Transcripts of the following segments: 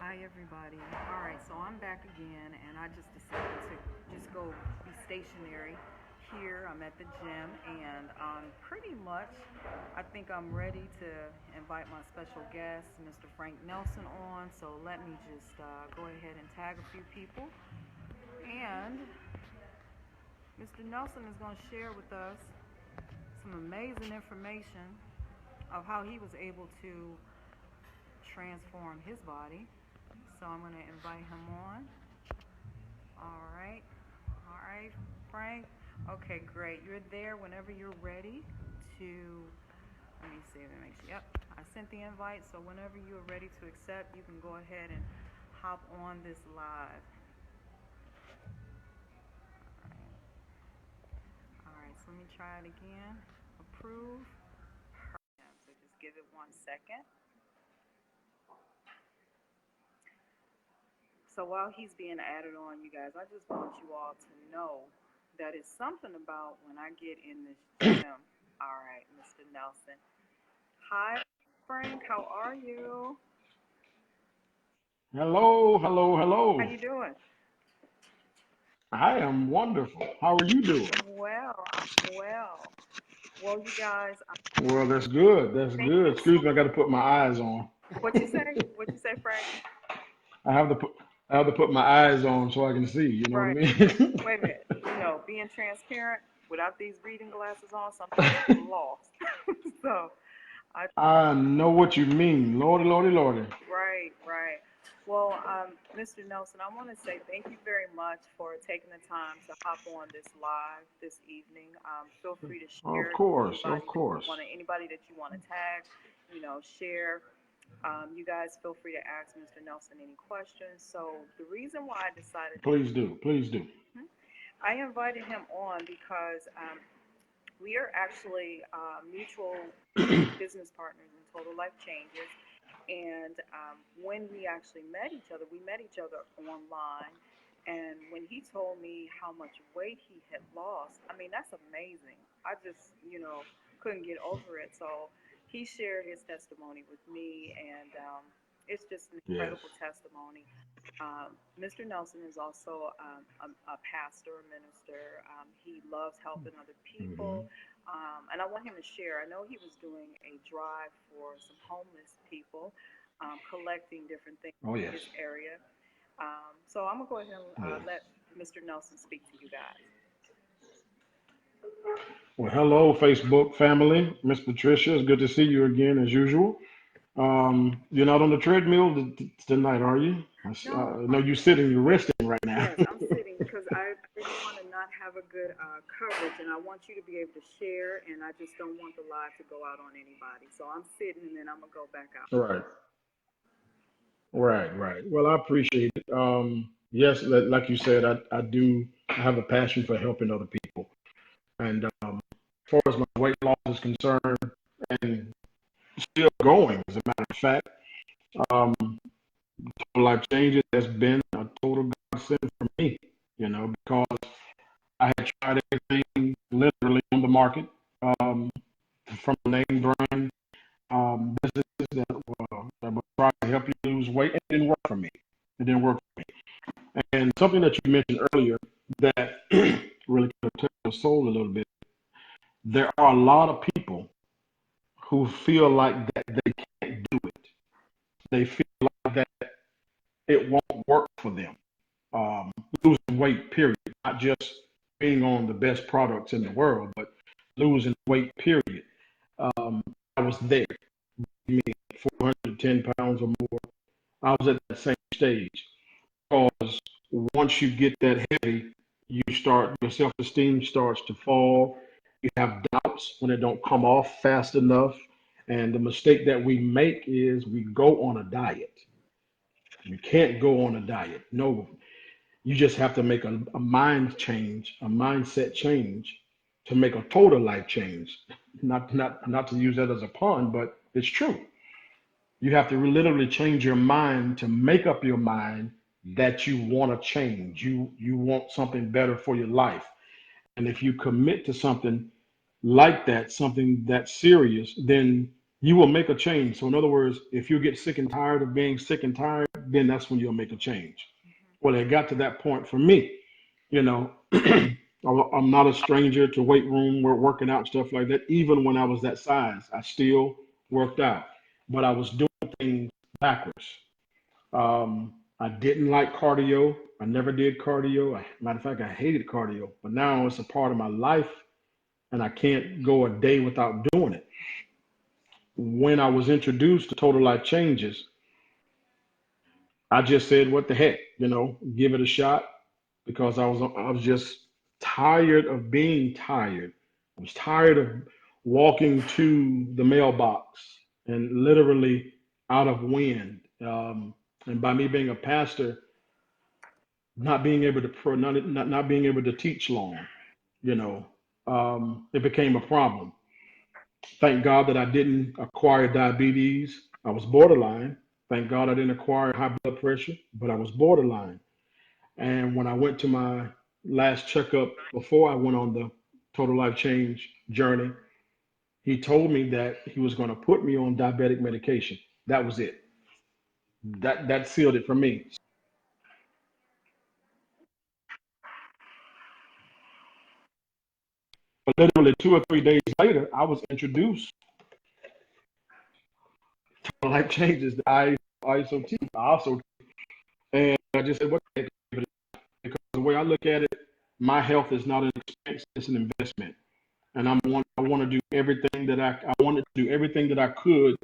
Hi everybody. All right, so I'm back again, and I just decided to just go be stationary here. I'm at the gym, and pretty much, I think I'm ready to invite my special guest, Mr. Frank Nelson, on. So let me just go ahead and tag a few people, and Mr. Nelson is going to share with us some amazing information of how he was able to transform his body. So I'm going to invite him on. All right. All right, Frank. Okay, great. You're there whenever you're ready to. Let me see. Let me make sure. Yep. I sent the invite, so whenever you are ready to accept, you can go ahead and hop on this live. All right. So let me try it again. Approve. So just give it 1 second. So while he's being added on, you guys, I just want you all to know that it's something about when I get in this gym. All right, Mr. Nelson. Hi, Frank. How are you? Hello, hello, How hello. you doing? I am wonderful. How are you doing? I'm well. I'm well. Well, you guys, Well, that's good. That's thank good. you so. Excuse me, I got to put my eyes on. What you say? What you say, Frank? I have to put I have to put my eyes on so I can see. You know what I Right. mean? Wait a minute. Being transparent without these reading glasses on, sometimes I get lost. So I. I know what you mean. Lordy, lordy, lordy. Right, right. Well, Mr. Nelson, I want to say thank you very much for taking the time to hop on this live this evening. Feel free to Of share course, of course. anybody that you want to tag, share. You guys feel free to ask Mr. Nelson any questions. So the reason why I decided Please do. Please do. Mhm. I invited him on because we are actually mutual business partners in Total Life Changes. And when we actually met each other, we met each other online. And when he told me how much weight he had lost, I mean, that's amazing. I just, couldn't get over it. So he shared his testimony with me, and it's just an Yes. incredible testimony. Mr. Nelson is also a pastor, a minister. He loves helping other people. Hmm. And I want him to share. I know he was doing a drive for some homeless people, collecting different things Oh in yes. his area. So I'm going to go ahead and Yes. let Mr. Nelson speak to you guys. Well, hello, Facebook family. Miss Patricia, it's good to see you again as usual. You're not on the treadmill tonight, are you? No, No, you're sitting, you're resting right now. yes, I'm sitting because I didn't want to not have a good coverage, and I want you to be able to share, and I just don't want the live to go out on anybody. So I'm sitting, and then I'm gonna go back out. Right, right, right. Well, I appreciate it. Yes, like you said, I do I have a passion for helping other people. And as far as my weight loss is concerned, and still going, as a matter of fact, um, life changes has been a total godsend for me, because I had tried everything literally on the market, um, from a name brand businesses that would try to help you lose weight. It didn't work for me. It didn't work for me. And something that you mentioned earlier that really kind of touched your soul a little bit. There are a lot of people who feel like that they can't do it. They feel like that it won't work for them. Um, Losing weight, period. Not just being on the best products in the world, but losing weight, period. I was there, me, 410 pounds or more. I was at that same stage because once you get that heavy, your self-esteem starts to fall. You have doubts when it don't come off fast enough. And the mistake that we make is we go on a diet. You can't go on a diet. No, you just have to make a mind change, a mindset change to make a total life change. Not to use that as a pun, but it's true. You have to literally change your mind to make up your mind that you want to change. You want something better for your life. And if you commit to something like that, something that serious, then you will make a change. So in other words, if you get sick and tired of being sick and tired, then that's when you'll make a change. Well, it got to that point for me. You know, I'm not a stranger to weight room or working out stuff like that. Even when I was that size, I still worked out, but I was doing things backwards. I didn't like cardio. I never did cardio. Matter of fact, I hated cardio, but now it's a part of my life, and I can't go a day without doing it. When I was introduced to Total Life Changes, I just said, "What the heck?" Give it a shot because I was just tired of being tired. I was tired of walking to the mailbox and literally out of wind. And by me being a pastor, not being able to not being able to teach long, you know, it became a problem. Thank God that I didn't acquire diabetes. I was borderline. Thank God I didn't acquire high blood pressure, but I was borderline. And when I went to my last checkup before I went on the total life change journey, he told me that he was going to put me on diabetic medication. That was it. That sealed it for me. But literally 2 or 3 days later, I was introduced to life changes, the ISOT, also, and I just said, "What the heck?" Because the way I look at it, my health is not an expense; it's an investment, and I want to do everything that I wanted to do everything that I could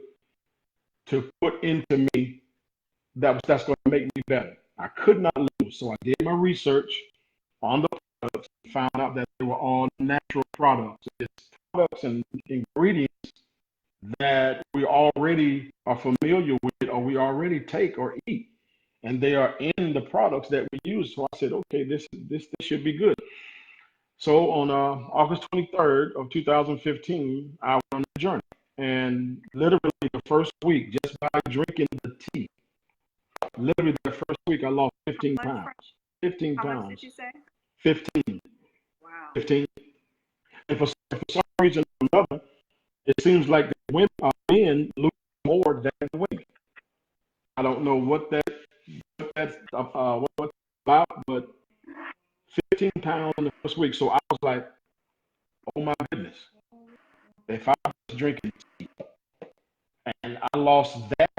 to put into me that's going to make me better. I could not lose, so I did my research on the products, and found out that they were all natural products. It's products and ingredients that we already are familiar with, or we already take or eat, and they are in the products that we use. So I said, okay, this should be good. So on August 23rd of 2015, I went on the journey, and literally the first week, just by drinking the tea, literally the first week, I lost 15 How much, pounds. Frank? 15 How much did pounds. you say? 15. Wow. 15. And for some reason or another, it seems like the men lose more than the women. I don't know what that's about, but 15 pounds in the first week. So I was like, oh my goodness, if I was drinking and I lost that,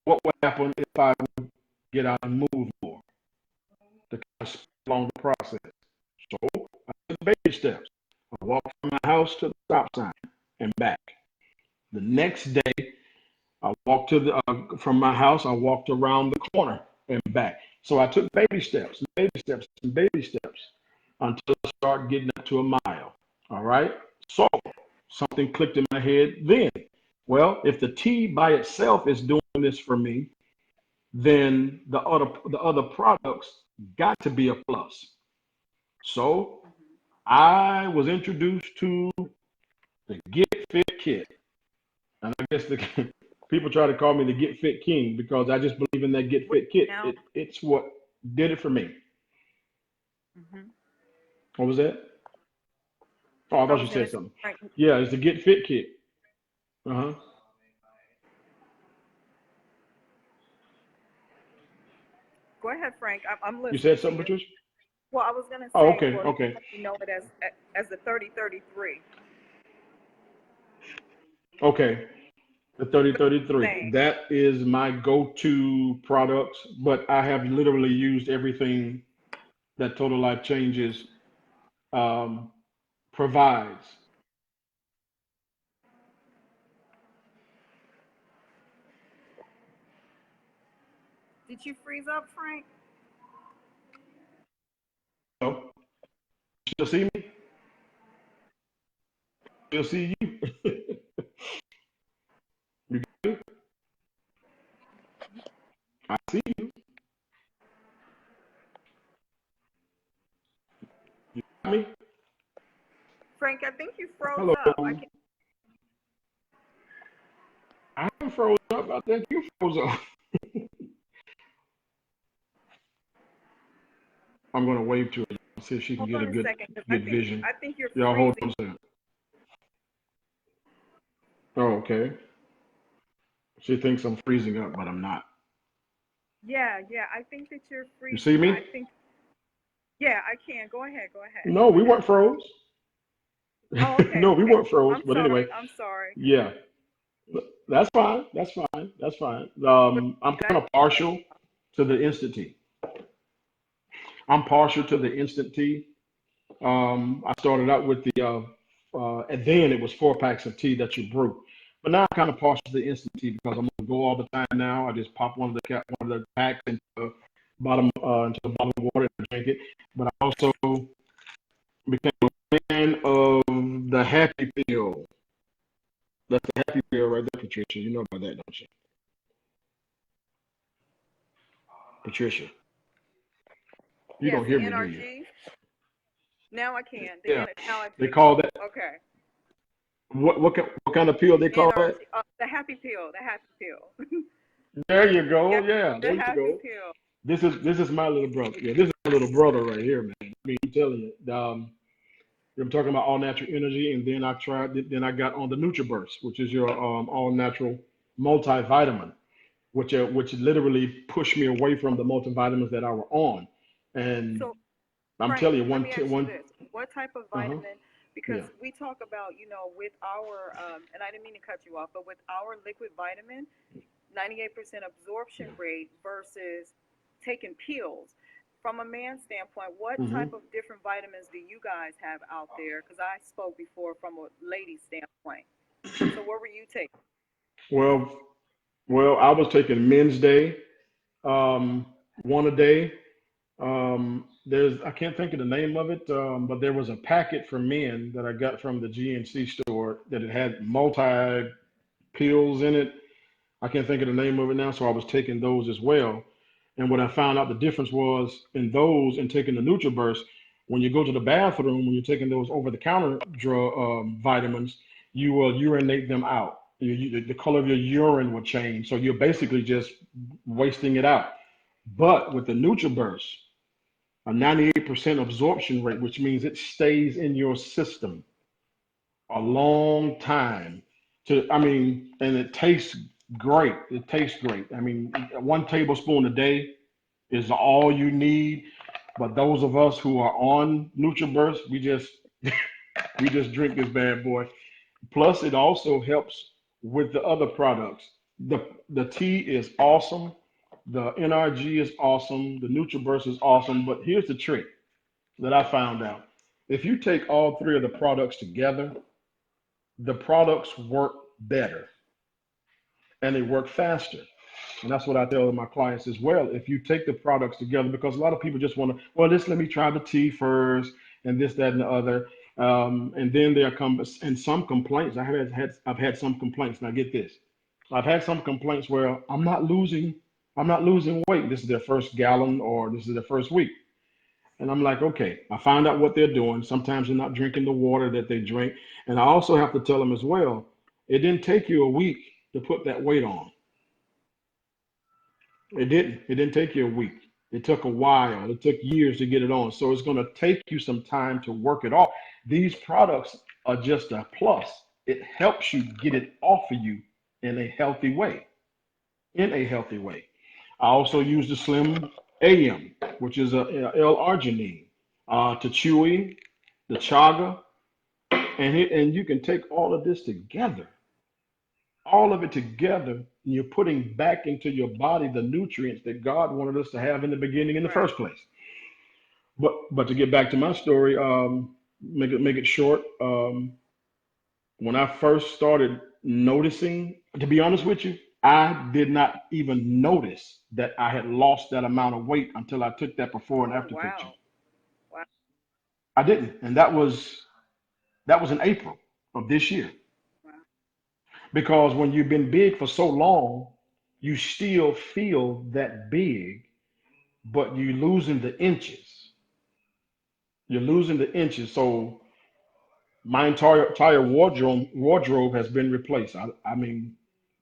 what would happen if I would get out and move more to kind of speed along the process? So I took baby steps. I walked from my house to the stop sign and back. The next day, I walked from my house. I walked around the corner and back. So I took baby steps, baby steps, and baby steps until I started getting up to a mile. All right. So something clicked in my head then. Well, if the tea by itself is doing this for me, then the other products got to be a plus. So I was introduced to the Get Fit Kit, and I guess the people try to call me the Get Fit King because I just believe in that Get Fit Kit. Now, It's what did it for me. hmm What was that? Oh, I I thought you was gonna said say, something. Frank, Yeah, it's the Get Fit Kit. Uh huh. go ahead, Frank. I'm You listening said to something, you. Patricia? Well, I was gonna Oh, say, okay, well, okay, you know it as the 3033. okay. The But the 3033. same. That is my go-to products, but I have literally used everything that Total Life Changes um, provides. Did you freeze up, Frank? So, you'll see me. You'll see you. You good? I see you. You got me. Frank, I think you froze Hello. up. I can. I froze up. I think you froze up. I'm gonna wave to her. See if she can Hold get a on a good second, because good vision. I think you're Y'all hold freezing. on a second. Oh, okay. She thinks I'm freezing up, but I'm not. Yeah, yeah. I think that you're You see freezing. I me? think. Yeah, I can. Go ahead. Go ahead. No, Go we ahead. weren't froze. Oh, okay, No, we okay. weren't froze. I'm But sorry. anyway, I'm sorry. yeah, that's fine. That's fine. That's fine. But I'm I, kind of partial to the instant tea. I'm partial to the instant tea. I started out with and then it was 4 packs of tea that you brew. But now I'm kind of partial to the instant tea because I'm gonna go all the time now. I just pop one of the packs into the bottom of water and drink it. But I also became a fan of the happy pill. That's the happy pill right there, Patricia. You know about that, don't you? Patricia, you yes, don't the hear me, do you? NRG. Now I can. Yeah. Now I They picked call up. that Okay. what kind of pill they call that? NRG. The happy pill. The happy pill. There you go. Yeah, Yeah, the there you happy go. pill. This is my little brother. Yeah, this is my little brother right here, man. I mean, I'm telling you. I'm talking about all natural energy, and then I got on the Nutraburst, which is your all natural multivitamin, which literally pushed me away from the multivitamins that I were on, and So I'm telling Frank, you, let me ask you one, this. What type of uh-huh, vitamin, because yeah, we talk about, with our, and I didn't mean to cut you off, but with our liquid vitamin, 98% absorption yeah, rate versus taking pills. From a man's standpoint, what hmm type of different vitamins do you guys have out there? Because I spoke before from a lady's standpoint. So what were you taking? well, I was taking Men's Day, um, one a day. There's I can't think of the name of it, but there was a packet for men that I got from the GNC store that it had multi pills in it. I can't think of the name of it now, so I was taking those as well. And what I found out the difference was in those and taking the Nutraburst, when you go to the bathroom, when you're taking those over-the-counter drug vitamins, you will urinate them out. The color of your urine will change, so you're basically just wasting it out. But with the Nutraburst, a 98% absorption rate, which means it stays in your system a long time. And it tastes great. It tastes great. I mean, 1 tablespoon a day is all you need. But those of us who are on NutriBurst, we just drink this bad boy. Plus, it also helps with the other products. The tea is awesome. The NRG is awesome. The NutriBurst is awesome. But here's the trick that I found out. If you take all three of the products together, the products work better and they work faster. And that's what I tell my clients as well. If you take the products together, because a lot of people just want to, well, just let me try the tea first and this, that, and the other. And then there come and some complaints. I've had some complaints. Now get this. I've had some complaints where I'm not losing weight. This is their first gallon or this is their first week. And I'm like, okay, I found out what they're doing. Sometimes they're not drinking the water that they drink. And I also have to tell them as well, it didn't take you a week to put that weight on. It didn't. It didn't take you a week. It took a while. It took years to get it on. So it's going to take you some time to work it off. These products are just a plus. It helps you get it off of you in a healthy way. In a healthy way. I also use the Slim AM, which is a L-arginine, to Chewy, the Chaga, and you can take all of this together, all of it together, and you're putting back into your body the nutrients that God wanted us to have in the beginning in the Right. first place. But to get back to my story, make it short. When I first started noticing, to be honest with you, I did not even notice that I had lost that amount of weight until I took that before and Oh, after picture. wow. Wow. I didn't, and that was in April of this year. Wow. Because when you've been big for so long, you still feel that big, but you're losing the inches. You're losing the inches. So my entire wardrobe has been replaced. I mean,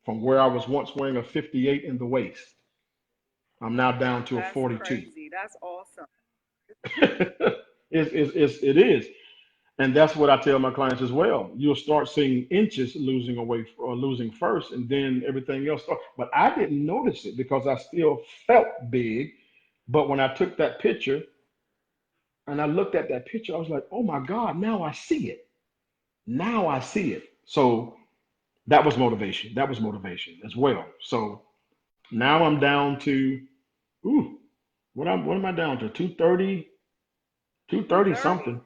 from where I was once wearing a 58 in the waist, I'm now down to a That's 42. crazy. That's awesome. It is. And that's what I tell my clients as well. You'll start seeing inches losing away or losing first, and then everything else starts. But I didn't notice it because I still felt big. But when I took that picture and I looked at that picture, I was like, oh my God, now I see it. Now I see it. So that was motivation. That was motivation as well. So now I'm down to, ooh, what am I down to? 230, 230 230. something.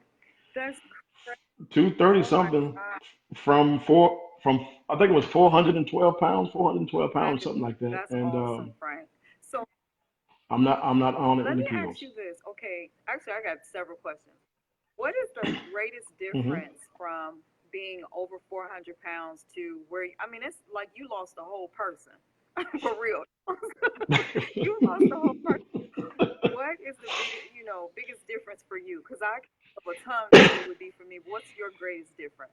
That's crazy. 230 Oh my something God. from I think it was 412 pounds, 412 That pounds, is, something like that. that's And awesome, Frank. So I'm not on let any me ask pills. you this. Okay, actually, I got several questions. What is the greatest Hmm. difference from being over 400 pounds to where, I mean, it's like you lost the whole person. For real. You lost the whole person. What is the biggest, biggest difference for you? Because I can think of a ton what it would be for me. What's your greatest difference?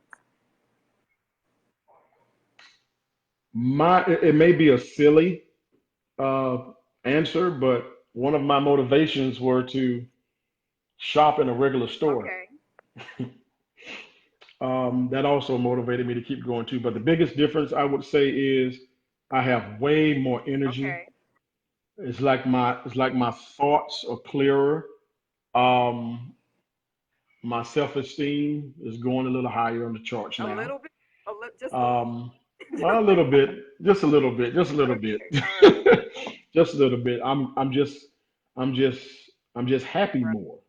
It may be a silly uh, answer, but one of my motivations were to shop in a regular store. Okay. That also motivated me to keep going too. But the biggest difference I would say is I have way more energy. Okay. It's like my thoughts are clearer. Um, my self-esteem is going a little higher on the charts A now. little bit. Just a little. Um, well, a little bit, just a little bit, just a little bit, Okay. All right. just a little bit. I'm just, I'm just happy Right. more.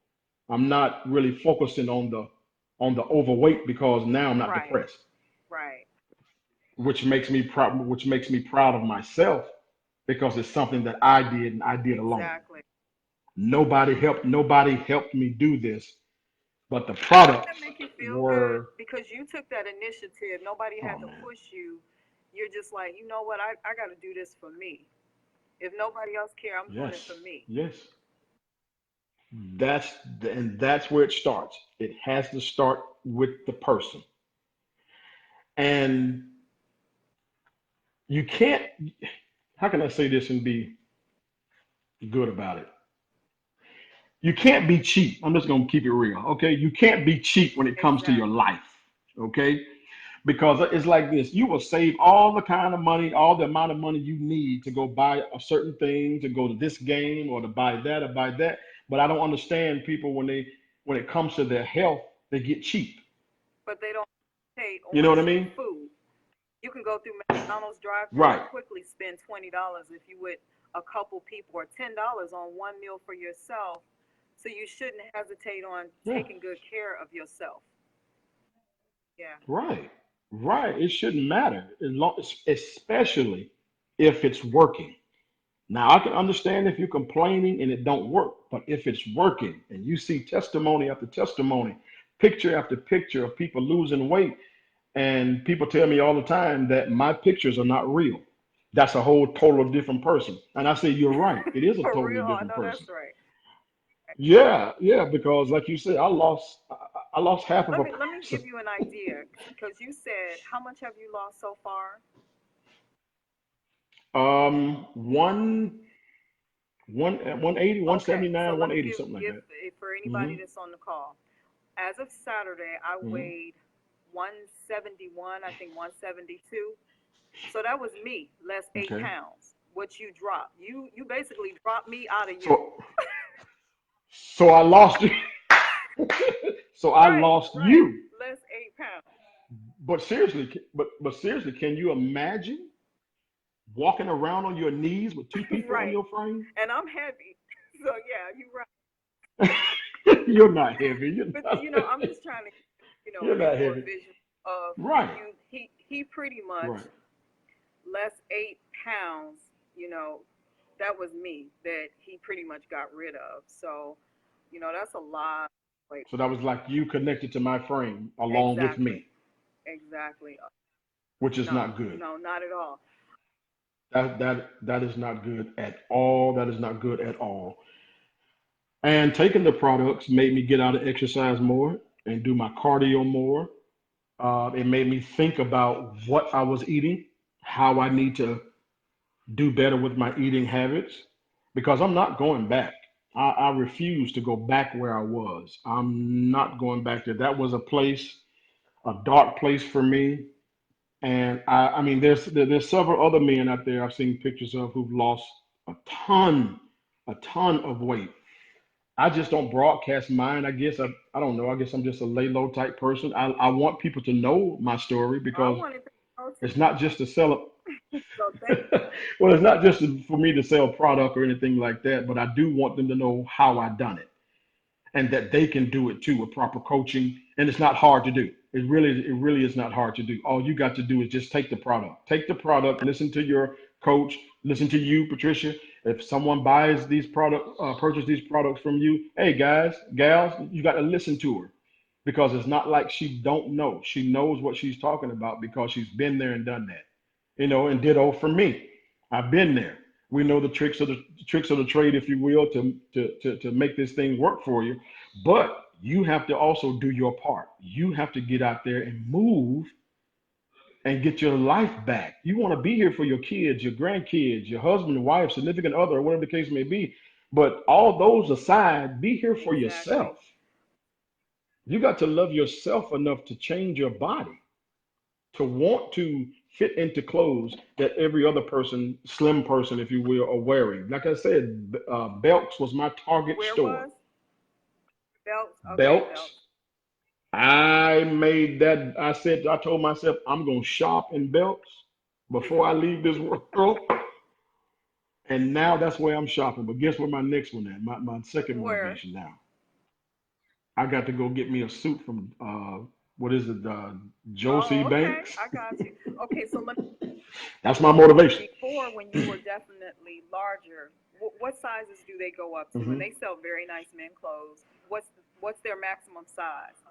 I'm not really focusing on the overweight because now I'm not Right. depressed, Right. which makes me proud of myself because it's something that I did and I did alone. Exactly. Nobody helped me do this, but the Doesn't products that make you feel good? were, Because you took that initiative. Nobody oh had to man, push you. You're just like, you know what? I got to do this for me. If nobody else care, I'm doing yes, it for me. yes. And that's where it starts. It has to start with the person. And you can't, how can I say this and be good about it? You can't be cheap. I'm just going to keep it real. Okay. You can't be cheap when it comes to your Exactly. life. Okay. Because it's like this, you will save all the kind of money, all the amount of money you need to go buy a certain thing, to go to this game or to buy that or buy that. But I don't understand people when it comes to their health, they get cheap. But they don't hesitate You know on what I cheap mean? food. You can go through McDonald's drive-through Right. and quickly spend $20 if you with a couple people, or $10 on one meal for yourself. So you shouldn't hesitate on Yeah. taking good care of yourself. Yeah. Right. Right. It shouldn't matter, especially if it's working. Now I can understand if you're complaining and it don't work, but if it's working and you see testimony after testimony, picture after picture of people losing weight, and people tell me all the time that my pictures are not real. That's a whole total different person. And I say, you're right. It is a For totally real, I different know person. that's right. Yeah, yeah, because like you said, I lost half of Let a me let me person. give you an idea, because you said how much have you lost so far? One 180, Okay, so 179, let me 180, give something like give that. for Hmm. anybody that's on the call. As of Saturday, I Hmm. weighed 171, I think 172. So that was me, less eight Okay. pounds. What you dropped? You basically dropped me out of you. So so I lost you. So I Right, lost right. you. Less 8 pounds. But seriously, can you imagine walking around on your knees with two people in Right. your frame? And I'm heavy. So yeah, you're right. You're not heavy. You're But not. I'm just trying to, You're not people a heavy. visual of Right. you. He pretty much Right. less 8 pounds. You know, that was me that he pretty much got rid of. So, that's a lot. Wait, So that was like you connected to my frame along with exactly, me, exactly. which is No, not good. no, not at all. That is not good at all. That is not good at all. And taking the products made me get out and exercise more and do my cardio more. It made me think about what I was eating, how I need to do better with my eating habits, because I'm not going back. I refuse to go back where I was. I'm not going back there. That was a place, a dark place for me. And I mean, there's several other men out there I've seen pictures of who've lost a ton, a ton of weight. I just don't broadcast mine. I don't know. I guess I'm just a lay low type person. I want people to know my story I because wanted to know it's too. not just to sell So thank it. Well, it's not just for me to sell product or anything like that, but I do want them to know how I done it and that they can do it too with proper coaching. And it's not hard to do. It really is not hard to do. All you got to do is just take the product. Take the product, listen to your coach, listen to you, Patricia. If someone buys these products, purchase these products from you, hey guys, gals, you got to listen to her because it's not like she don't know. She knows what she's talking about because she's been there and done that. And ditto for me. I've been there. We know the tricks of the trade, if you will, to make this thing work for you. But you have to also do your part. You have to get out there and move and get your life back. You want to be here for your kids, your grandkids, your husband, wife, significant other, or whatever the case may be. But all those aside, be here for exactly. yourself. You got to love yourself enough to change your body, to want to fit into clothes that every other person, slim person, if you will, are wearing. Like I said, Belks was my target Where store. was belts? Okay, Belks. belts. I made that. I told myself, I'm going to shop in Belks before I leave this world. And now that's where I'm shopping. But guess where my next one at? My second Where? motivation now. I got to go get me a suit from, what is it, Josie Oh, okay. Banks. I got you. Okay, so let me That's my motivation. before when you were definitely larger, what sizes do they go up to? And Hmm. they sell very nice men clothes. What's their maximum size?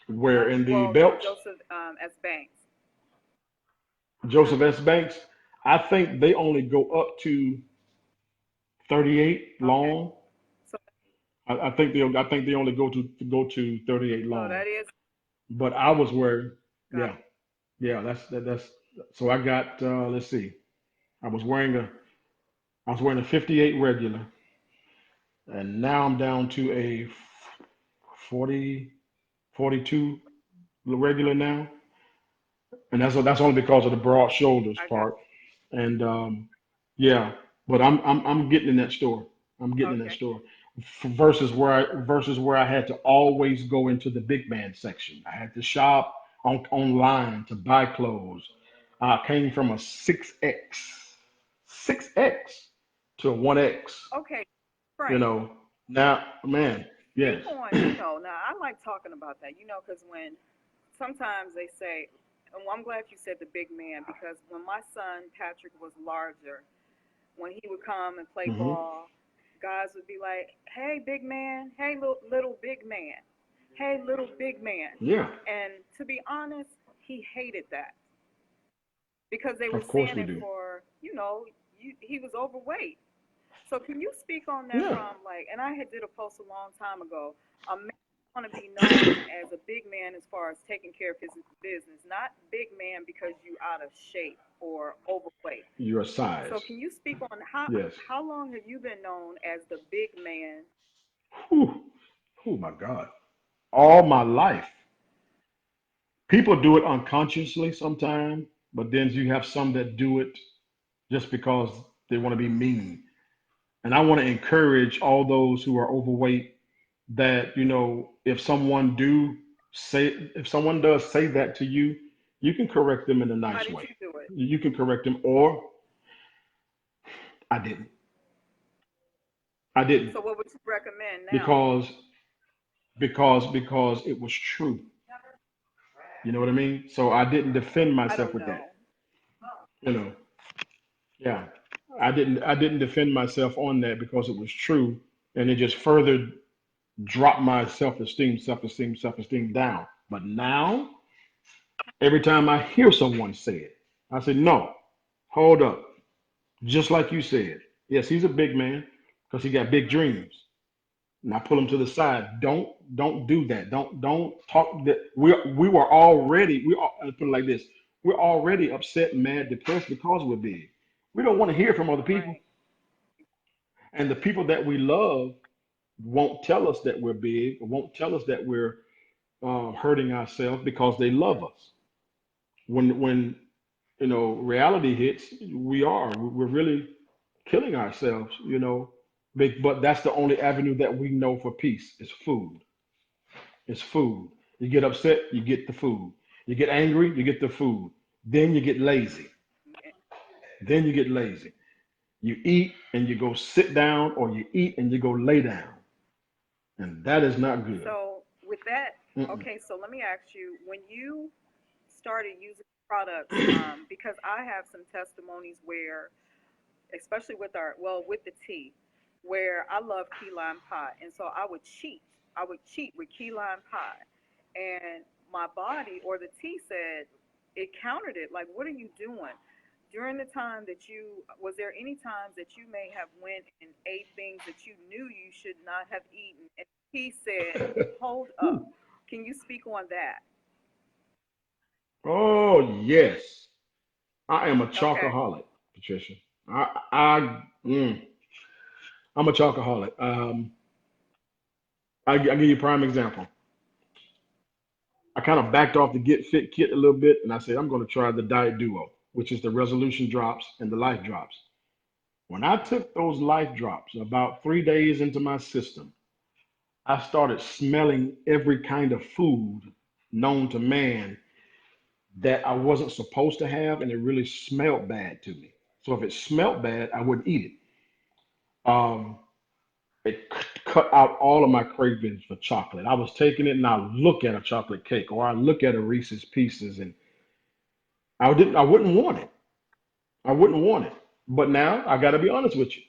Where in the Well, Belks? Joseph S. Banks. Joseph S. Banks, I think they only go up to 38 Okay, long. so I think they only go to 38 so long. that is But I was wearing, got yeah, yeah. That's so I got. Let's see. I was wearing a I was wearing a 58 regular, and now I'm down to a 40 42 regular now, and that's only because of the broad shoulders I got part. And yeah, but I'm getting in that store. I'm getting in that okay. store. Versus where I had to always go into the big man section. I had to shop online to buy clothes. I came from a 6X to a 1X. Okay, You Frank. know, now, man, Speak yes. on, now I like talking about that, because when sometimes they say, and well, I'm glad you said the big man because when my son Patrick was larger, when he would come and play Hmm. ball, guys would be like, "Hey, big man. Hey, little big man. Hey, little big man." Yeah, And to be honest, he hated that because they were of course saying we it do. for, he was overweight. So can you speak on that Yeah. from like, and I had did a post a long time ago. A man want to be known as a big man as far as taking care of his business, not big man because you out of shape or overweight. Your So size. can you speak on how Yes. how long have you been known as the big man? Whew. Oh my God. All my life. People do it unconsciously sometimes, but then you have some that do it just because they want to be mean. And I want to encourage all those who are overweight that, if someone does say that to you, you can correct them in a How nice did way. you do it? You can correct them, or I didn't. I didn't So what would you recommend now? because because it was true. You know what I mean? So I didn't defend I myself don't with that. know. You know, yeah. I didn't defend myself on that because it was true, and it just further dropped my self esteem down. But now, every time I hear someone say it, I say, no, hold up. Just like you said, yes, he's a big man because he got big dreams. And I pull him to the side. Don't do that. Don't talk that we were already let's put it like this. We're already upset, mad, depressed because we're big. We don't want to hear from other people. Right. And the people that we love won't tell us that we're big, or won't tell us that we're hurting ourselves because they love us. When reality hits, we're really killing ourselves. But that's the only avenue that we know for peace is food. It's food. You get upset, you get the food. You get angry, you get the food. Then you get lazy. Then you get lazy. You eat and you go sit down, or you eat and you go lay down. And that is not good. So with that, Mm-mm. okay, so let me ask you, when you started using products, because I have some testimonies where, especially with with the tea, where I love key lime pie, and so I would cheat. I would cheat with key lime pie, and my body or the tea said it countered it. Like, what are you doing? During the time that was there any times that you may have went and ate things that you knew you should not have eaten, and he said, "Hold up, can you speak on that?" Oh yes, I am a Okay, chocoholic, Patricia. I'm a chocoholic. I give you a prime example. I kind of backed off the Get Fit kit a little bit, and I said I'm going to try the Diet Duo, which is the Resolution drops and the Life drops. When I took those Life drops, about 3 days into my system, I started smelling every kind of food known to man that I wasn't supposed to have, and it really smelled bad to me. So if it smelled bad, I wouldn't eat it. It cut out all of my cravings for chocolate. I was taking it and I look at a chocolate cake, or I look at a Reese's Pieces, and I wouldn't want it. I wouldn't want it. But now I got to be honest with you.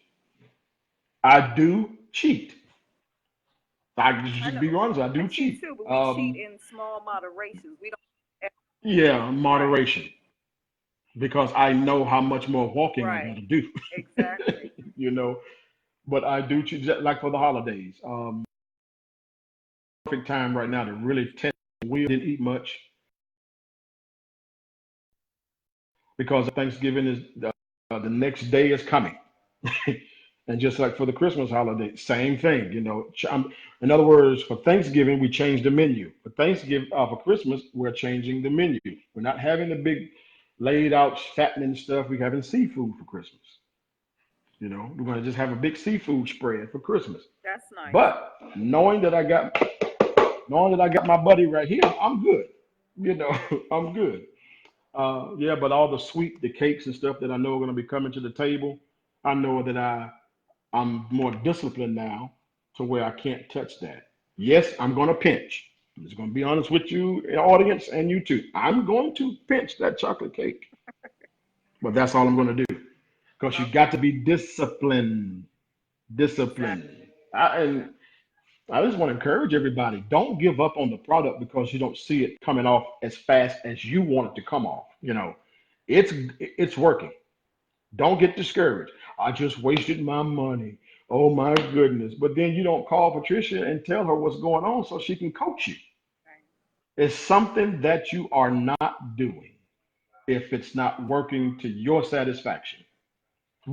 I do cheat. I I just know. be honest. I I do cheat cheat. too, but we cheat in small moderations. We don't. Yeah, Right, moderation, because I know how much more walking I got right, to do. exactly. you know, but I do cheat, like for the holidays. Perfect time right now to really test. We didn't eat much because Thanksgiving is the next day is coming. And just like for the Christmas holiday, same thing. In other words, for Thanksgiving, we changed the menu. For Christmas, we're changing the menu. We're not having the big laid out fattening stuff. We're having seafood for Christmas. We're going to just have a big seafood spread for Christmas. That's nice. But knowing that I got my buddy right here, I'm good. I'm good. Yeah, but all the cakes and stuff that I know are going to be coming to the table, I know that I'm more disciplined now to where I can't touch that. Yes, I'm going to pinch. I'm just going to be honest with you, audience, and you too. I'm going to pinch that chocolate cake, but that's all I'm going to do because you got Okay, to be disciplined. exactly. Disciplined. And I just want to encourage everybody: don't give up on the product because you don't see it coming off as fast as you want it to come off. It's working. Don't get discouraged. I just wasted my money. Oh my goodness. But then you don't call Patricia and tell her what's going on so she can coach you. Right, It's something that you are not doing if it's not working to your satisfaction.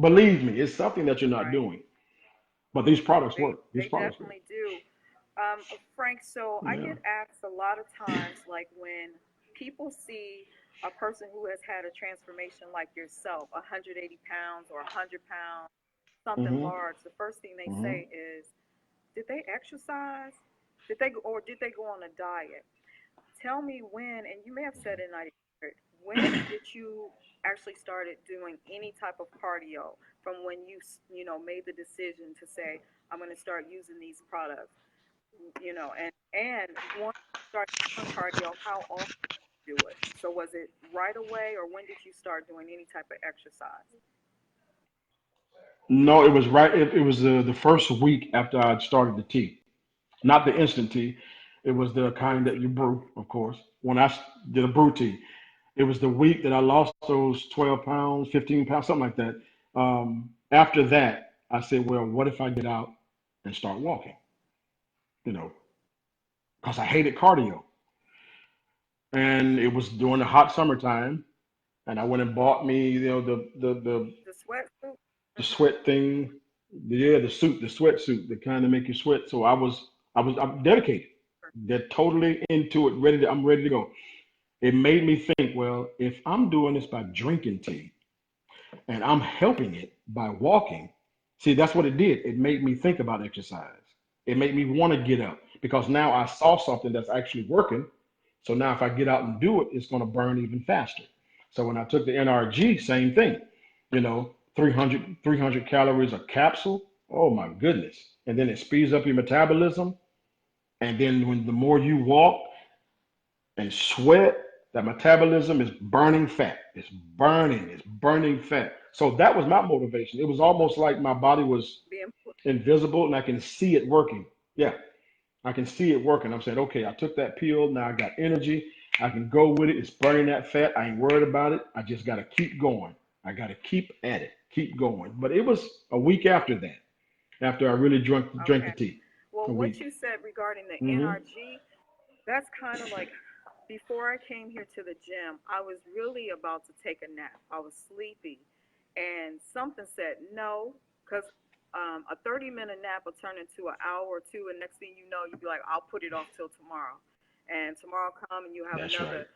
Believe me, it's something that you're not right. doing. But these products They work. These they products work. definitely do. Frank, so I Yeah. get asked a lot of times, like when people see a person who has had a transformation like yourself, 180 pounds or 100 pounds, something hmm large, the first thing they hmm say is, did they exercise? Did they go on a diet? Tell me when, and you may have said it, and I didn't hear it. When did you actually started doing any type of cardio from when made the decision to say, I'm going to start using these products, and once you start doing cardio, how often do you do it? So was it right away, or when did you start doing any type of exercise? No, it was right. It was the first week after I'd started the tea, not the instant tea. It was the The brew kind that tea. you brew, Okay. of course. When I did a brew tea, it was the week that I lost those 12 pounds, 15 pounds, something like that. After that, I said, well, what if I get out and start walking? You know, because I hated cardio. And it was during the hot summertime, and I went and bought me, the The sweatsuit. sweat thing, yeah, the suit, the sweatsuit that kind of make you sweat. So I'm dedicated. They're totally into it, ready to, I'm ready to go. It made me think, well, if I'm doing this by drinking tea and I'm helping it by walking, see, that's what it did. It made me think about exercise. It made me want to get up because now I saw something that's actually working. So now if I get out and do it, it's going to burn even faster. So when I took the NRG, same thing, 300 calories a capsule. Oh my goodness. And then it speeds up your metabolism. And then when the more you walk and sweat, that metabolism is burning fat. It's burning fat. So that was my motivation. It was almost like my body was Being invisible and I can see it working. Yeah, I can see it working. I'm saying, okay, I took that pill. Now I got energy. I can go with it. It's burning that fat. I ain't worried about it. I just got to keep going. I got to keep at it, keep going. But it was a week after that, after I really drank the okay. tea. Well, A what week. you said regarding the Hmm. NRG, that's kind of like before I came here to the gym, I was really about to take a nap. I was sleepy, and something said no, because a 30-minute nap will turn into an hour or two, and next thing you know, you'll be like, I'll put it off till tomorrow. And tomorrow come and you have That's right. another,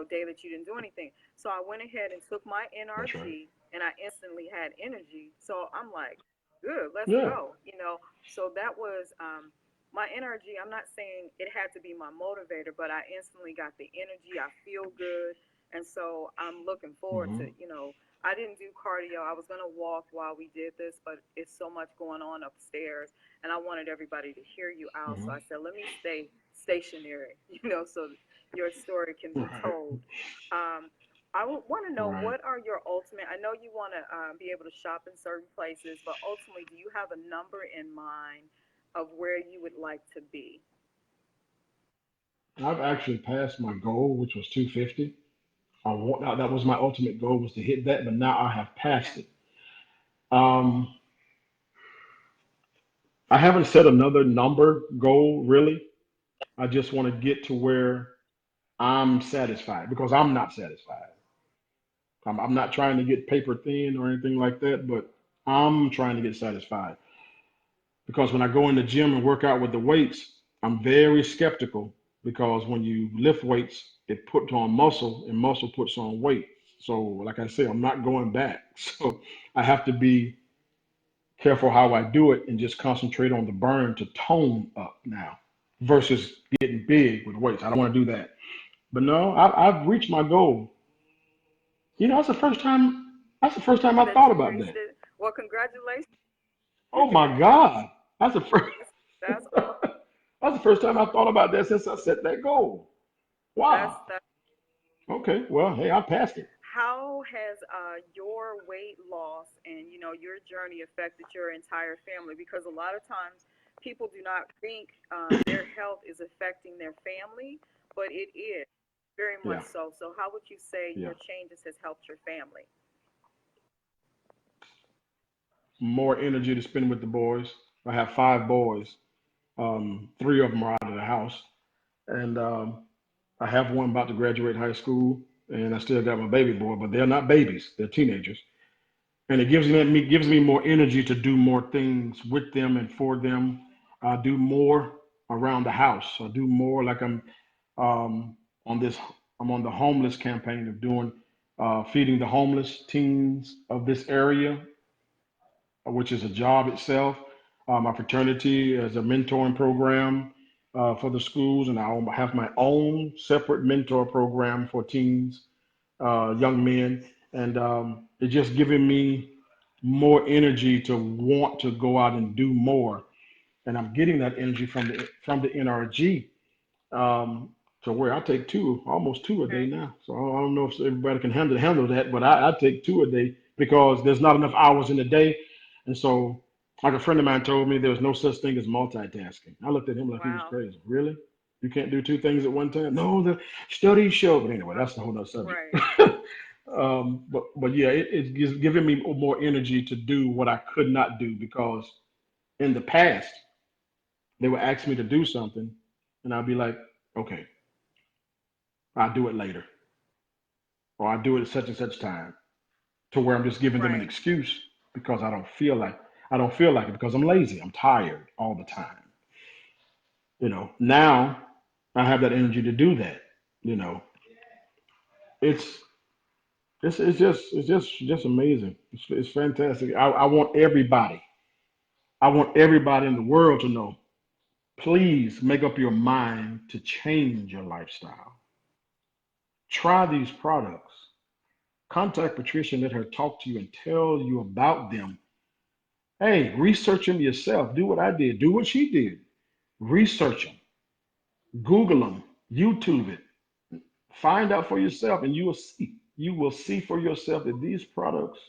day that you didn't do anything. So I went ahead and took my That's right. NRG, and I instantly had energy. So I'm like, good, let's Yeah. go. So that was my energy. I'm not saying it had to be my motivator, but I instantly got the energy. I feel good. And so I'm looking forward Hmm. to. I didn't do cardio. I was going to walk while we did this, but it's so much going on upstairs. And I wanted everybody to hear you out. So Hmm. I said, let me stay stationary, so your story can be Right. told. Um, I want to know, Right. what are your ultimate? I know you want to be able to shop in certain places, but ultimately, do you have a number in mind of where you would like to be? I've actually passed my goal, which was 250. That was my ultimate goal was to hit that, but now I have passed Okay. it. Um, I haven't set another number goal really. I just want to get to where I'm satisfied because I'm not satisfied. I'm not trying to get paper thin or anything like that, but I'm trying to get satisfied because when I go in the gym and work out with the weights, I'm very skeptical because when you lift weights, it puts on muscle and muscle puts on weight. So, like I say, I'm not going back. So, I have to be careful how I do it and just concentrate on the burn to tone up now versus getting big with weights. I don't want to do that. But no, I've reached my goal. That's the first time. That's the first time I That thought you about reached that. it. Well, congratulations. Oh my God, that's the first. That's That's the first time I thought about that since I set that goal. Wow. that's Okay. Well, hey, I passed it. How has your weight loss and your journey affected your entire family? Because a lot of times people do not think their health is affecting their family, but it is very much Yeah. so. So how would you say Yeah. your changes has helped your family? More energy to spend with the boys. I have five boys. Three of them are out of the house, and I have one about to graduate high school, and I still got my baby boy, but they're not babies; they're teenagers, and it gives me more energy to do more things with them and for them. I do more around the house. I do more like um, on this. I'm on the homeless campaign of doing feeding the homeless teens of this area, which is a job itself. My fraternity is a mentoring program for the schools, and I have my own separate mentor program for teens, young men, and it's just giving me more energy to want to go out and do more. And I'm getting that energy from the NRG to where I take two, almost two a day Okay. now. So I don't know if everybody can handle that, but I take two a day because there's not enough hours in the day. And so, like a friend of mine told me, there's no such thing as multitasking. I looked at him like he was Wow. crazy. Really? You can't do two things at one time? No, the studies show. But anyway, that's a whole other subject. Right. But yeah, it's giving me more energy to do what I could not do because in the past they would ask me to do something, and I'd be like, okay, I'll do it later, or I'll do it at such and such time, to where I'm just giving them an Right. excuse because I don't feel like. I don't feel like it because I'm lazy. I'm tired all the time. Now I have that energy to do that. You know, it's it's just amazing. It's fantastic. I want everybody in the world to know. Please make up your mind to change your lifestyle. Try these products. Contact Patricia and let her talk to you and tell you about them. Hey, research them yourself. Do what I did. Do what she did. Research them. Google them. YouTube it. Find out for yourself, and you will see. You will see for yourself that these products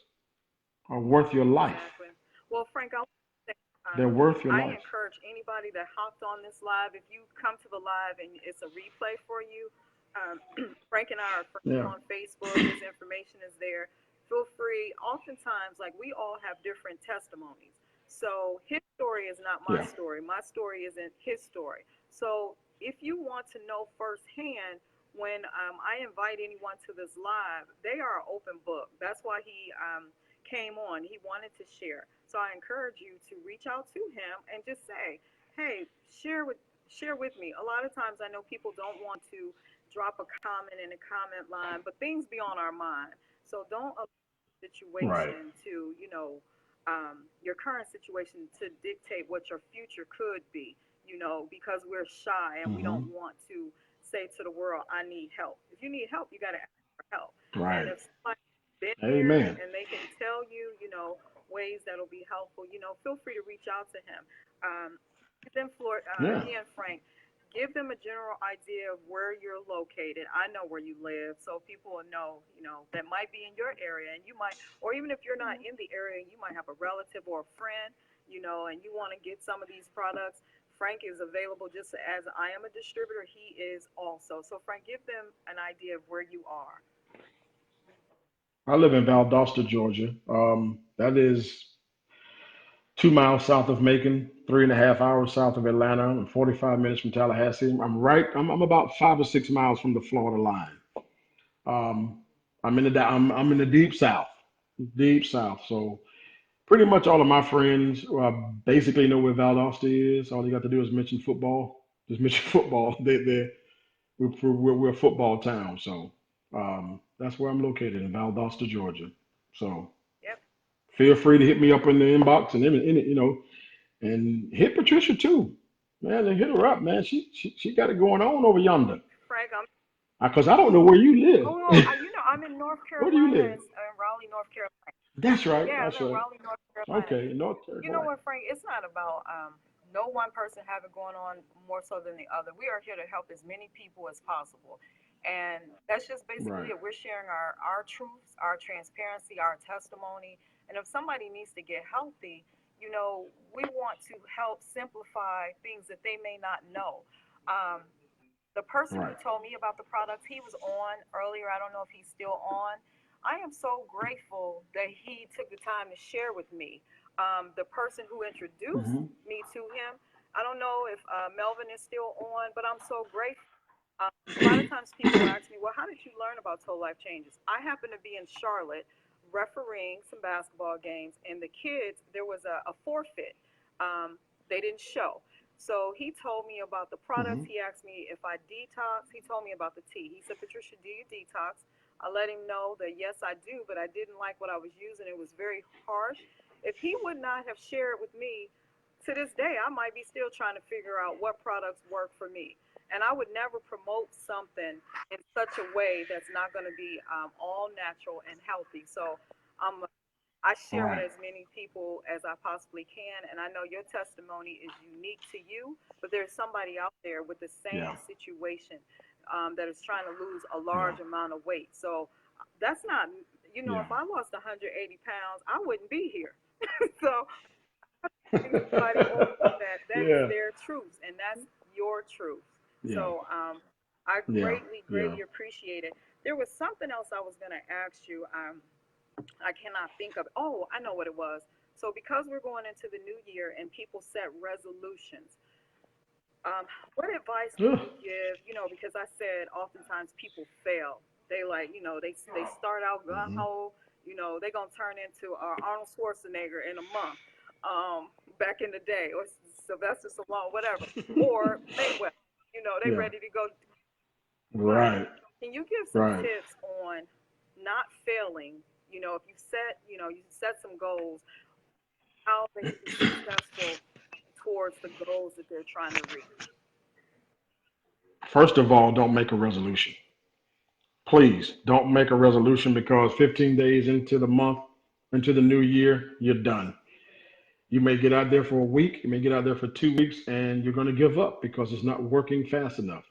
are worth your life. Exactly. Well, Frank, I want to say, They're worth your I life. encourage anybody that hopped on this live, if you come to the live and it's a replay for you, um, Frank and I are friends Yeah. on Facebook. His information is there. Feel free. Oftentimes, like we all have different testimonies. So his story is not my Yeah. story. My story isn't his story. So if you want to know firsthand, when I invite anyone to this live, they are an open book. That's why he came on. He wanted to share. So I encourage you to reach out to him and just say, "Hey, share with me." A lot of times I know people don't want to drop a comment in a comment line, but things be on our mind. So don't allow the Right. situation to, your current situation to dictate what your future could be, because we're shy and we don't Hmm. want to say to the world, "I need help." If you need help, you got to ask for help. And Right. if somebody been there Amen. and they can tell you, ways that'll be helpful, feel free to reach out to him. Then, Yeah. again, Frank, give them a general idea of where you're located. I know where you live, so people will know, that might be in your area, and you might, or even if you're not in the area, you might have a relative or a friend, and you want to get some of these products. Frank is available just as I am a distributor. He is also. So, Frank, give them an idea of where you are. I live in Valdosta, Georgia. That is 2 miles south of Macon, 3.5 hours south of Atlanta, and 45 minutes from Tallahassee. I'm about 5 or 6 miles from the Florida line. Um, I'm in the deep south, deep south. So pretty much all of my friends basically know where Valdosta is. All you got to do is mention football. Just mention football. We're a football town, so that's where I'm located in Valdosta, Georgia. So Yep. feel free to hit me up in the inbox and and hit Patricia too, man. And hit her up, man. She got it going on over yonder. Frank, I'm. Cause I don't know where you Oh, live. I'm in North Where do you Carolina, live? in Raleigh, North Carolina. That's right. Yeah, I'm That's in right. Raleigh, North Carolina. Okay, North You know Carolina. what, Frank? It's not about no one person have it going on more so than the other. We are here to help as many people as possible. And that's just basically Right. it. We're sharing our truths, our transparency, our testimony. And if somebody needs to get healthy, we want to help simplify things that they may not know. Um, the person who Right. told me about the products, he was on earlier. I don't know if he's still on. I am so grateful that he took the time to share with me. The person who introduced Hmm. me to him, I don't know if Melvin is still on, but I'm so grateful. A lot of times people ask me, well, how did you learn about Total Life Changes? I happen to be in Charlotte refereeing some basketball games, and the kids, there was a forfeit. They didn't show. So he told me about the products. Hmm. He asked me if I detox. He told me about the tea. He said, Patricia, do you detox? I let him know that yes, I do, but I didn't like what I was using. It was very harsh. If he would not have shared with me, to this day, I might be still trying to figure out what products work for me. And I would never promote something in such a way that's not going to be all natural and healthy. So um, I share with Right. as many people as I possibly can. And I know your testimony is unique to you, but there's somebody out there with the same Yeah. situation that is trying to lose a Yeah. large amount of weight. So that's not, Yeah. if I lost 180 pounds, I wouldn't be here. So anybody on that is Yeah. their truth, and that's your truth. Yeah. So I Yeah. greatly, Yeah. greatly appreciate it. There was something else I was going to ask you. I cannot think of. Oh, I know what it was. So because we're going into the new year and people set resolutions, um, what advice would Ugh. you give? Because I said oftentimes people fail. They like, they start out gun Hmm. ho. They're gonna turn into Arnold Schwarzenegger in a month. back in the day, or Sylvester Stallone, whatever, or Mayweather. They Yeah. ready to go. But Right. can you give some Right. tips on not failing? If you set some goals, how they can be successful towards the goals that they're trying to reach. First of all, don't make a resolution. Please don't make a resolution because 15 days into the month, into the new year, you're done. You may get out there for a week, you may get out there for 2 weeks, and you're going to give up because it's not working fast enough.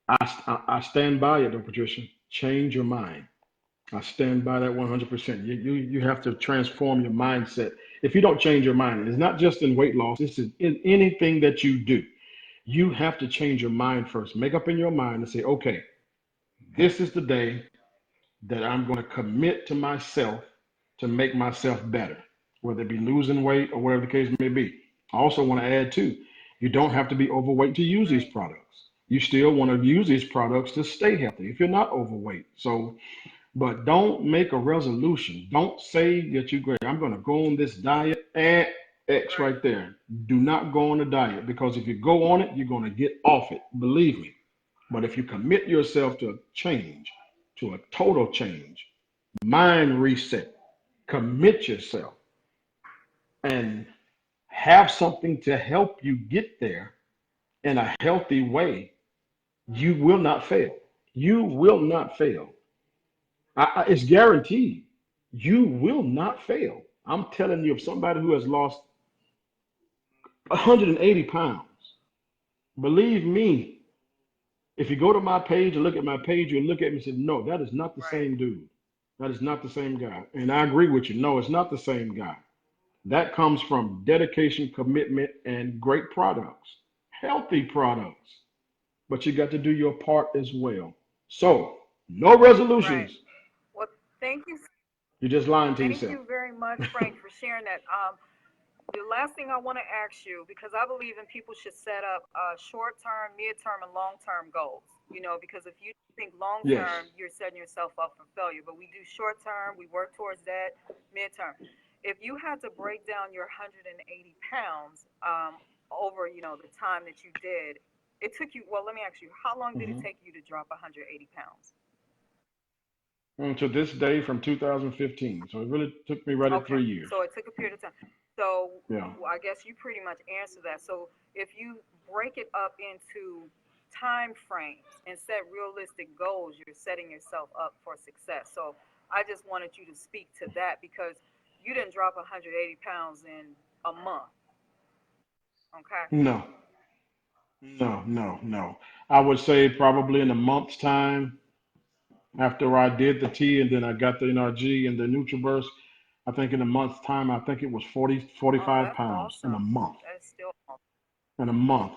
I stand by it, though, Patricia. Change your mind. I stand by that 100%. You have to transform your mindset. If you don't change your mind, it's not just in weight loss, this is in anything that you do. You have to change your mind first. Make up in your mind and say, okay, this is the day that I'm going to commit to myself to make myself better, whether it be losing weight or whatever the case may be. I also want to add too, you don't have to be overweight to use these Right. products. You still want to use these products to stay healthy if you're not overweight. So, but don't make a resolution. Don't say that you're great. I'm going to go on this diet and X Right. right there. Do not go on a diet because if you go on it, you're going to get off it. Believe me. But if you commit yourself to a change, to a total change, mind reset, commit yourself and have something to help you get there in a healthy way, you will not fail. You will not fail. It's guaranteed. You will not fail. I'm telling you, if somebody who has lost 180 pounds, believe me, if you go to my page and look at my page, you'll look at me and say, no, that is not the Right. same dude. That is not the same guy. And I agree with you. No, it's not the same guy. That comes from dedication, commitment, and great products, healthy products. But you got to do your part as well. So, no Right. resolutions. Well, thank you. You're just lying to Thank yourself. you very much, Frank, for sharing that. The last thing I want to ask you, because I believe in people should set up short term, mid term, and long term goals. Because if you think long Yes. term, you're setting yourself up for failure. But we do short term, we work towards that mid term. If you had to break down your 180 pounds over, the time that you did, it took you, well, let me ask you, how long did it Hmm. take you to drop 180 pounds? To this day from 2015. So it really took me right at Okay, 3 years. so it took a period of time. So Yeah. I guess you pretty much answered that. So if you break it up into time frames and set realistic goals, you're setting yourself up for success. So I just wanted you to speak to that because you didn't drop 180 pounds in a month. Okay. No, no. I would say probably in a month's time after I did the T and then I got the NRG and the Nutraburst, I think in a month's time, I think it was 40, Oh, 45 that's pounds in a awesome. month. That is still awesome. In a month.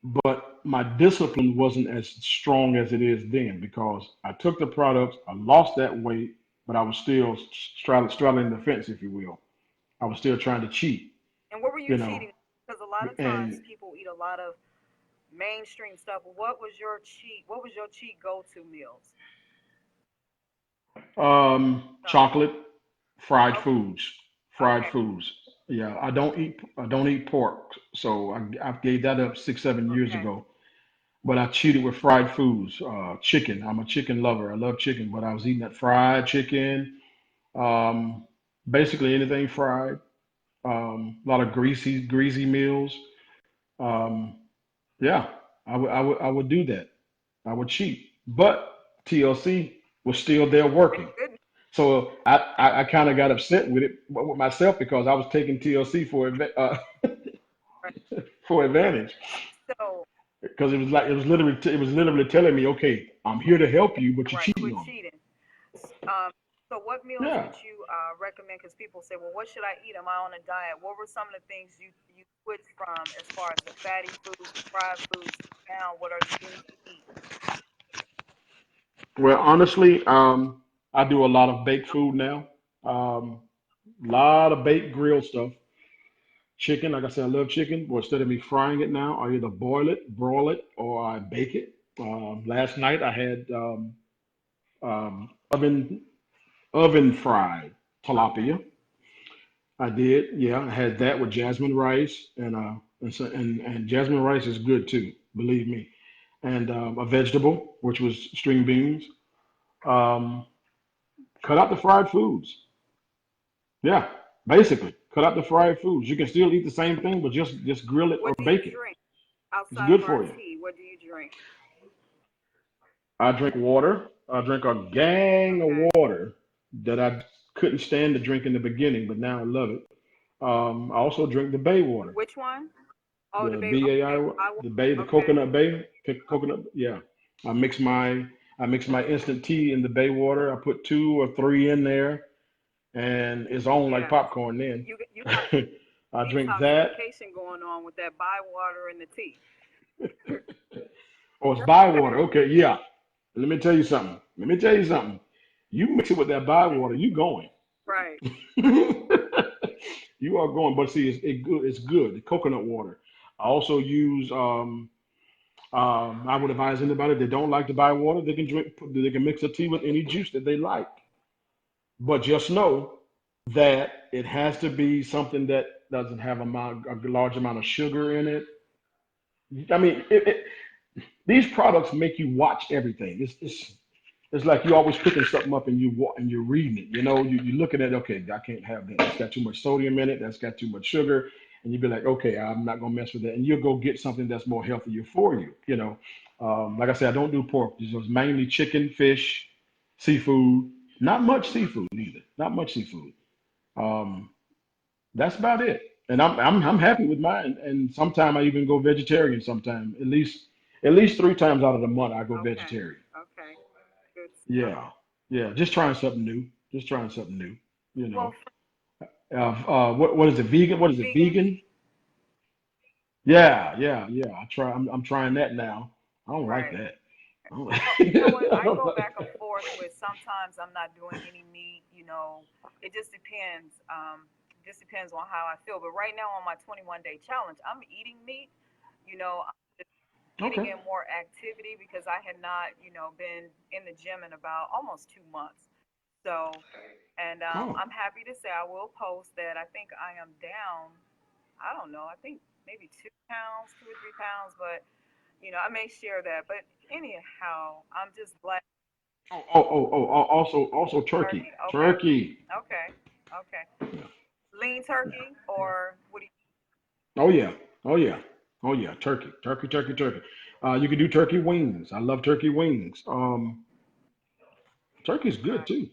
But my discipline wasn't as strong as it is then because I took the products, I lost that weight, but I was still straddling the fence, if you will. I was still trying to cheat, And what were you you know. cheating? Because a lot of times And people eat a lot of mainstream stuff. What was your cheat? What was your cheat go-to meals? Tell me. chocolate, fried Okay. foods, fried Okay. foods. Yeah, I don't eat pork, so I gave that up 6 7 years Okay. ago. But I cheated with fried foods, chicken. I'm a chicken lover. I love chicken, but I was eating that fried chicken, um, basically anything fried. A lot of greasy meals. Um, yeah, I would do that. I would cheat, but TLC was still there working. Good. So I kind of got upset with it with myself because I was taking TLC Right. for advantage So, because it was literally telling me, okay, I'm here to help you, but you're right, cheating quit on me. cheating. So what meals Yeah. would you recommend? Because people say, well, what should I eat? Am I on a diet? What were some of the things you switched from as far as the fatty foods, the fried foods? Now, what are the things you eat? Well, honestly, I do a lot of baked food now. Um, lot of baked grilled stuff. Chicken, like I said, I love chicken. But instead of me frying it now, I either boil it, broil it, or I bake it. Last night I had oven fried Okay. tilapia. I did. Yeah, I had that with jasmine rice, and jasmine rice is good too. Believe me. And a vegetable, which was string beans. Um, cut out the fried foods. Yeah, basically, cut out the fried foods. You can still eat the same thing, but just grill it or What do you bake it. drink It's outside good of our for you. tea? What do you drink? I drink water. I drink a gang Okay. of water that I couldn't stand to drink in the beginning, but now I love it. I also drink the bay water, Which one? Oh, the the baby. BAI, Okay. the bay, the Okay. coconut bay, coconut. Yeah, I mix my I mix my instant tea in the bay water. I put two or three in there, and it's on like Yeah. popcorn. Then You got I drink that. detoxification going on with that by water and the tea. Oh, it's by water. Okay. Okay, yeah. Let me tell you something. Let me tell you something. You mix it with that by water, you going. Right. You are going, but see, it's good. It's good. The coconut water. I also use. I would advise anybody that don't like to buy water, they can drink. They can mix a tea with any juice that they like. But just know that it has to be something that doesn't have a large amount of sugar in it. I mean, these products make you watch everything. It's like you're always picking something up and and you're reading it. You know, you're looking at, okay, I can't have that. It's got too much sodium in it. That's got too much sugar. And you'd be like, okay, I'm not gonna mess with that. And you'll go get something that's more healthier for you. You know, like I said, I don't do pork. This was mainly chicken, fish, seafood. Not much seafood either. Not much seafood. Um, that's about it. And I'm happy with mine. And sometimes I even go vegetarian. Sometimes at least 3 times out of the month I go Okay. vegetarian. Okay. Good stuff. Yeah, yeah, just trying something new. Just trying something new. You Well, know, what is it? Vegan? What is it? vegan. Vegan? Yeah, yeah, yeah. I'm trying that now. I don't like Right. that. I don't Well, you know what? I I don't go like. back and forth with sometimes I'm not doing any meat, it just depends. Just depends on how I feel. But right now on my 21-day challenge, I'm eating meat. I'm just getting Okay. in more activity because I had not, been in the gym in about almost 2 months. So, and Oh, I'm happy to say I will post that I think I am down, I don't know, I think maybe 2 pounds, 2 or 3 pounds, but I may share that. But anyhow, I'm just glad. Also turkey. Turkey. Okay. Turkey. Okay. Okay. Lean turkey or what do you? Oh yeah. Oh yeah. Oh yeah. Turkey. Turkey. Turkey. Turkey. You can do turkey wings. I love turkey wings. Turkey's good Right. too.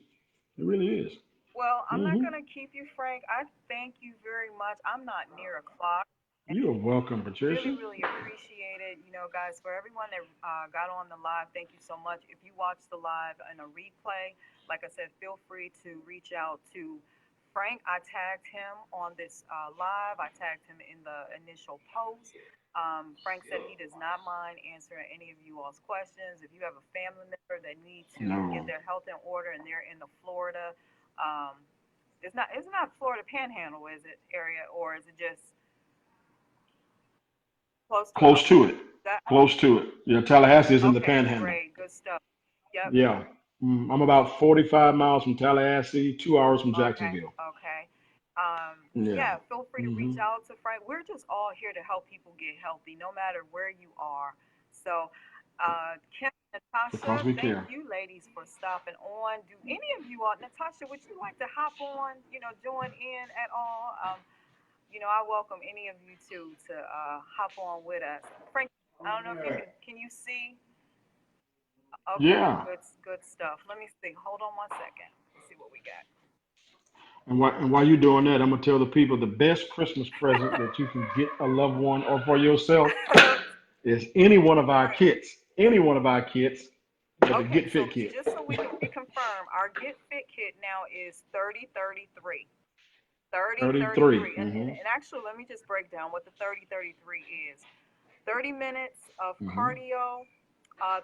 It really is. Well, I'm not Hmm. gonna keep you, Frank. I thank you very much. I'm not near a clock. You're welcome, Really, Patricia. really appreciate it. Guys, for everyone that got on the live, thank you so much. If you watch the live in a replay, like I said, feel free to reach out to Frank. I tagged him on this live, I tagged him in the initial post. Frank said he does not mind answering any of you all's questions. If you have a family member that need to get No. their health in order and they're in the Florida, um, it's not Florida Panhandle, is it area, or is it just close to it? Close Okay. to it. That Close to it. Tallahassee is in the okay, Panhandle. great, good stuff. Yep. Yeah. I'm about 45 miles from Tallahassee, 2 hours from Okay. Jacksonville. Okay. Yeah. Yeah, feel free to Hmm. reach out to Frank. We're just all here to help people get healthy, no matter where you are. So, Kim and Because Natasha, we thank care. you, ladies, for stopping on. Do any of you all, Natasha, would you like to hop on, join in at all? I welcome any of you to hop on with us. Frank, I don't know if can you see? Okay, Yeah. good stuff. Let me see. Hold on one second. Let's see what we got. And while you're doing that, I'm gonna tell the people the best Christmas present that you can get a loved one or for yourself is any one of our Right. kits. Any one of our kits, the Okay, Get so Fit kit. just so we can reconfirm, our Get Fit kit now is 30-33. 30 thirty 33. three. And, and, Mm-hmm. and actually, let me just break down what the 30-33 is. 30 minutes of Mm-hmm. cardio,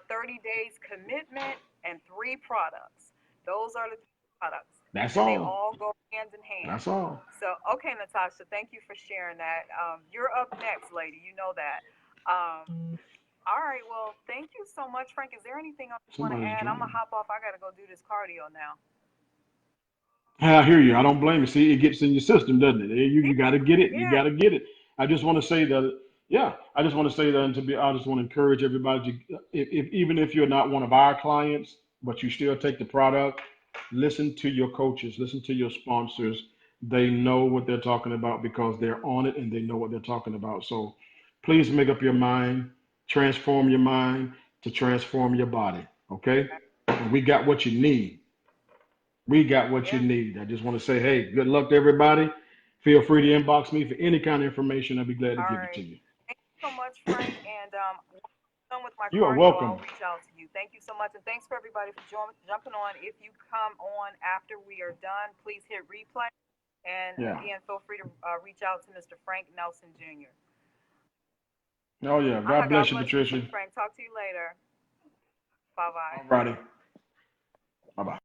30 days commitment, and three products. Those are the products, That's and they all. all go hand in hand. That's all. So, okay, Natasha, thank you for sharing that. You're up next, lady. You know that. Um, all right. Well, thank you so much, Frank. Is there anything else you want to Somebody's add? I'm gonna drawing. hop off. I gotta go do this cardio now. I hear you. I don't blame you. See, it gets in your system, doesn't it? You got to get it. You Yeah. got to get it. I just want to say that, yeah, I just want to say that, and I just want to encourage everybody to, even if you're not one of our clients, but you still take the product, listen to your coaches, listen to your sponsors. They know what they're talking about because they're on it and they know what they're talking about. So please make up your mind, transform your mind to transform your body. Okay? And we got what you need. We got what you Yeah. need. I just want to say, hey, good luck to everybody. Feel free to inbox me for any kind of information. I'll be glad to All give it to right. you. Thank you so much, Frank. And when I'm done with my You are cardio, I'll welcome. reach out to you. Thank you so much. And thanks for everybody for jumping on. If you come on after we are done, please hit replay. And Yeah. again, feel free to reach out to Mr. Frank Nelson Jr. Oh, yeah. God God bless you, bless you too, Patricia. Frank. Talk to you later. Bye bye. All righty. Bye bye.